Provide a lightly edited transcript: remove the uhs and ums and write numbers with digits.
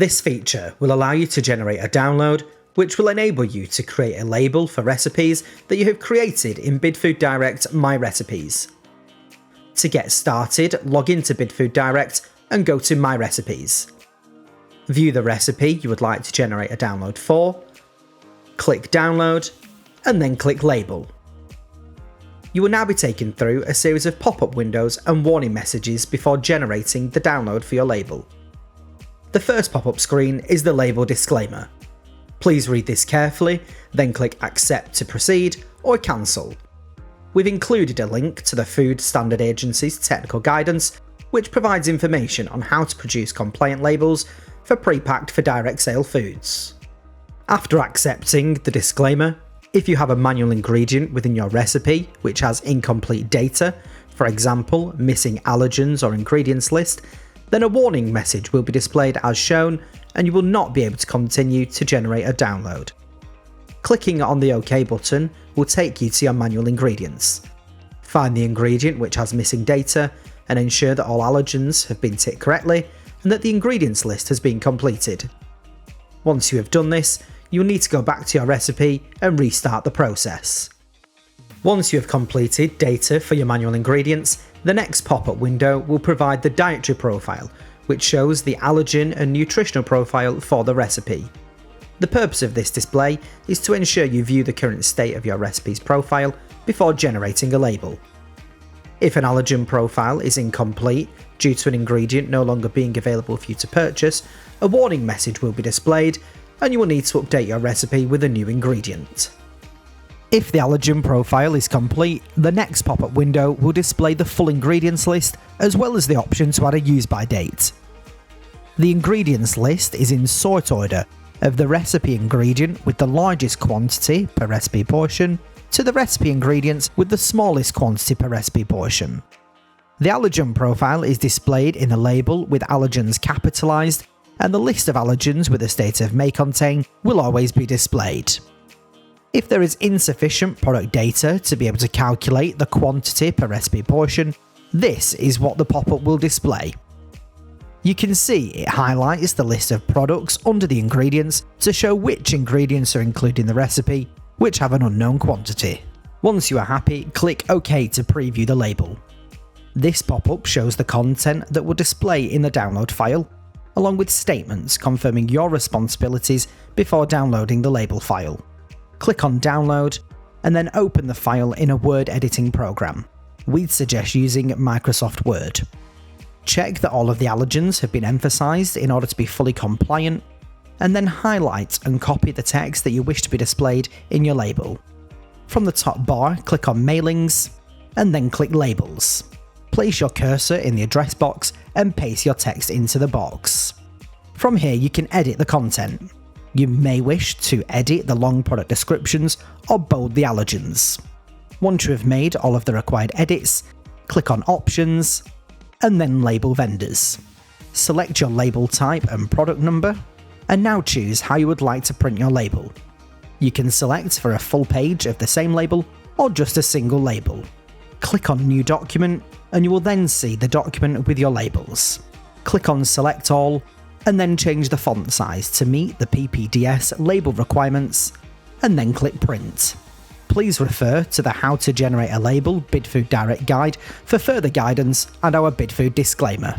This feature will allow you to generate a download, which will enable you to create a label for recipes that you have created in BidFood Direct My Recipes. To get started, log into BidFood Direct and go to My Recipes. View the recipe you would like to generate a download for, click Download, and then click Label. You will now be taken through a series of pop-up windows and warning messages before generating the download for your label. The first pop-up screen is the label disclaimer. Please read this carefully, then click Accept to proceed or Cancel. We've included a link to the Food Standard Agency's technical guidance, which provides information on how to produce compliant labels for pre-packed for direct sale foods. After accepting the disclaimer, if you have a manual ingredient within your recipe which has incomplete data, for example missing allergens or ingredients list, then a warning message will be displayed as shown and you will not be able to continue to generate a download. Clicking on the OK button will take you to your manual ingredients. Find the ingredient which has missing data and ensure that all allergens have been ticked correctly and that the ingredients list has been completed. Once you have done this, you'll need to go back to your recipe and restart the process. Once you have completed data for your manual ingredients, the next pop-up window will provide the dietary profile, which shows the allergen and nutritional profile for the recipe. The purpose of this display is to ensure you view the current state of your recipe's profile before generating a label. If an allergen profile is incomplete due to an ingredient no longer being available for you to purchase, a warning message will be displayed and you will need to update your recipe with a new ingredient. If the allergen profile is complete, the next pop-up window will display the full ingredients list as well as the option to add a use-by date. The ingredients list is in sort order of the recipe ingredient with the largest quantity per recipe portion to the recipe ingredients with the smallest quantity per recipe portion. The allergen profile is displayed in a label with allergens capitalised, and the list of allergens with a state of may contain will always be displayed. If there is insufficient product data to be able to calculate the quantity per recipe portion, this is what the pop-up will display. You can see it highlights the list of products under the ingredients to show which ingredients are included in the recipe, which have an unknown quantity. Once you are happy, click OK to preview the label. This pop-up shows the content that will display in the download file, along with statements confirming your responsibilities before downloading the label file. Click on Download, and then open the file in a Word editing program. We'd suggest using Microsoft Word. Check that all of the allergens have been emphasised in order to be fully compliant, and then highlight and copy the text that you wish to be displayed in your label. From the top bar, click on Mailings, and then click Labels. Place your cursor in the address box and paste your text into the box. From here you can edit the content. You may wish to edit the long product descriptions or bold the allergens. Once you have made all of the required edits, click on Options, and then Label Vendors. Select your label type and product number, and now choose how you would like to print your label. You can select for a full page of the same label or just a single label. Click on New Document, and you will then see the document with your labels. Click on Select All, and then change the font size to meet the PPDS label requirements, and then click Print. Please refer to the How to Generate a Label BidFood Direct guide for further guidance and our BidFood disclaimer.